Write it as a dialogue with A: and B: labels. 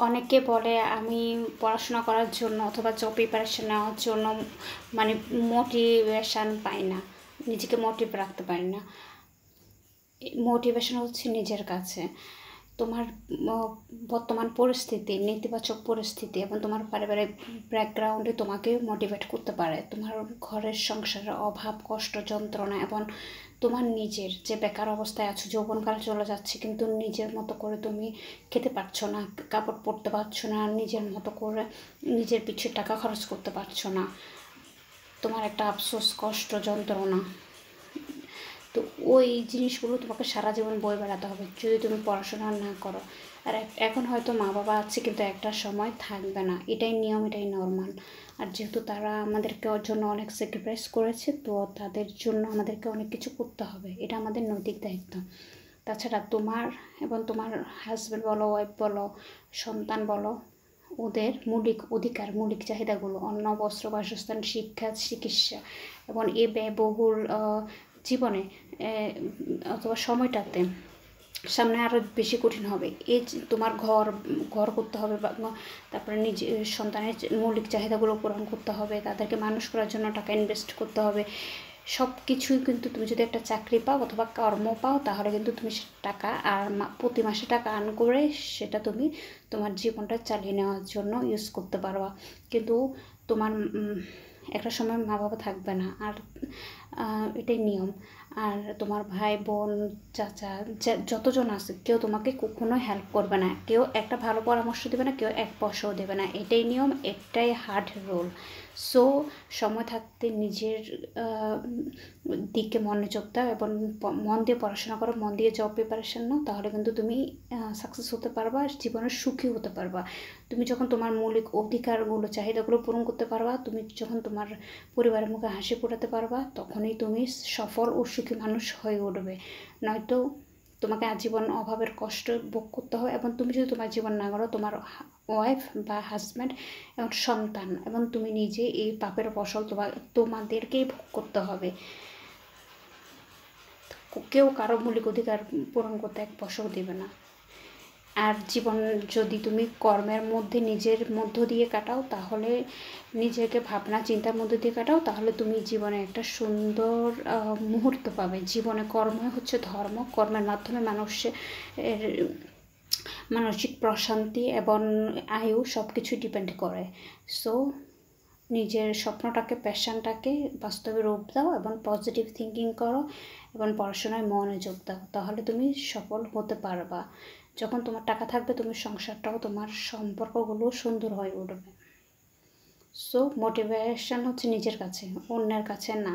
A: অনেকে বলে আমি পড়াশোনা করার জন্য অথবা জব প্রিপারেশন নেওয়ার জন্য মানে মোটিভেশান পাই না, নিজেকে মোটিভ রাখতে পারি না। মোটিভেশন হচ্ছে নিজের কাছে। তোমার বর্তমান পরিস্থিতি, নেতিবাচক পরিস্থিতি এবং তোমার পারিবারিক ব্যাকগ্রাউন্ডে তোমাকে মোটিভেট করতে পারে। তোমার ঘরের সংসারের অভাব, কষ্ট, যন্ত্রণা এবং তোমার নিজের যে বেকার অবস্থায় আছো, যৌবনকাল চলে যাচ্ছে কিন্তু নিজের মতো করে তুমি খেতে পারছো না, কাপড় পরতে পারছো না, নিজের মতো করে নিজের পিছু টাকা খরচ করতে পারছো না, তোমার একটা আফসোস, কষ্ট, যন্ত্রণা। তো ওই জিনিসগুলো তোমাকে সারা জীবন বয়ে বেড়াতে হবে যদি তুমি পড়াশোনা না করো। আর এখন হয়তো মা বাবা আছে কিন্তু একটা সময় থাকবে না, এটাই নিয়ম, এটাই নর্মাল। আর যেহেতু তারা আমাদেরকে ওর জন্য অনেক স্যাক্রিফাইস করেছে, তো তাদের জন্য আমাদেরকে অনেক কিছু করতে হবে, এটা আমাদের নৈতিক দায়িত্ব। তাছাড়া তোমার এবং তোমার হাজব্যান্ড বলো, ওয়াইফ বলো, সন্তান বলো, ওদের মৌলিক অধিকার, মৌলিক চাহিদাগুলো অন্ন, বস্ত্র, বাসস্থান, শিক্ষা, চিকিৎসা এবং এ ব্যয়বহুল জীবনে অথবা সময়টাতে সামনে আরও বেশি কঠিন হবে। এই তোমার ঘর করতে হবে, বা তারপরে নিজে সন্তানের মৌলিক চাহিদাগুলো পূরণ করতে হবে, তাদেরকে মানুষ করার জন্য টাকা ইনভেস্ট করতে হবে। সব কিছুই কিন্তু তুমি যদি একটা চাকরি পাও অথবা কর্ম পাও, তাহলে কিন্তু তুমি টাকা আর প্রতি মাসে টাকা আর্ন করে সেটা তুমি তোমার জীবনটা চালিয়ে নেওয়ার জন্য ইউজ করতে পারবা। কিন্তু তোমার একটা সময় মা বাবা থাকবে না, আর এটাই নিয়ম। আর তোমার ভাই বোন, চাচা, যতজন আছে কেউ তোমাকে কখনো হেল্প করবে না, কেউ একটা ভালো পরামর্শ দেবে না, কেউ এক পয়সাও দেবে না, এটাই নিয়ম, এটাই হার্ড রুল। সো সময় থাকতে নিজের দিকে মনোযোগ দাও এবং মন দিয়ে পড়াশোনা করো, মন দিয়ে জব প্রিপারেশন নাও, তাহলে কিন্তু তুমি সাকসেস হতে পারবা, জীবনে সুখী হতে পারবা। তুমি যখন তোমার মৌলিক অধিকারগুলো, চাহিদাগুলো পূরণ করতে পারবা, তুমি যখন তোমার পরিবারের মুখে হাসি ফোটাতে পারবা, তখনই তুমি সফল ও সুখী মানুষ হয়ে উঠবে। নয়তো তোমাকে আজীবন অভাবের কষ্ট ভোগ করতে হবে, এবং তুমি যদি তোমার জীবন না করো, তোমার ওয়াইফ বা হাজব্যান্ড এবং সন্তান এবং তুমি নিজে এই পাপের ফসল তোমাদেরকেই ভোগ করতে হবে। কেউ কারো মৌলিক অধিকার পূরণ করতে এক পয়সাও দেবে না। আর জীবন যদি তুমি কর্মের মধ্যে নিজের মধ্য দিয়ে কাটাও, তাহলে নিজেকে ভাবনা চিন্তার মধ্যে দিয়ে কাটাও, তাহলে তুমি জীবনে একটা সুন্দর মুহূর্ত পাবে। জীবনে কর্মই হচ্ছে ধর্ম, কর্মের মাধ্যমে মানুষের মানসিক প্রশান্তি এবং আয়ু সব কিছু ডিপেন্ড করে। সো নিজের স্বপ্নটাকে, প্যাশনটাকে বাস্তবে রূপ দাও এবং পজিটিভ থিঙ্কিং করো এবং পড়াশোনায় মনোযোগ দাও, তাহলে তুমি সফল হতে পারবা। যখন তোমার টাকা থাকবে, তুমি সংসারটাও, তোমার সম্পর্কগুলো সুন্দর হয়ে উঠবে। সো মোটিভেশন হচ্ছে নিজের কাছে, অন্যের কাছে না।